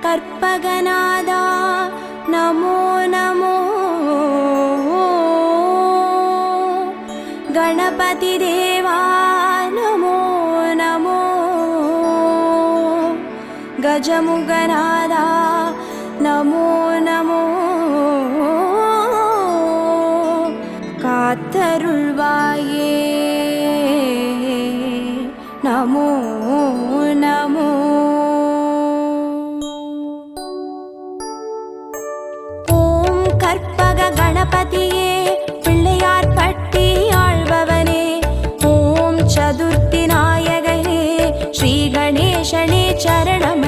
கற்பகநாதா நமோ நமோ. गणपति देवा नमो नमो. गजमुगनादा नमो नमो. कात्तरुள்வாயே नमो नमो. ஓம் கற்பக கணபதியே பிள்ளையார் பட்டி ஆள்பவனே. ஓம் சதுர்த்தி நாயகனே ஸ்ரீ கணேசனே சரணம்.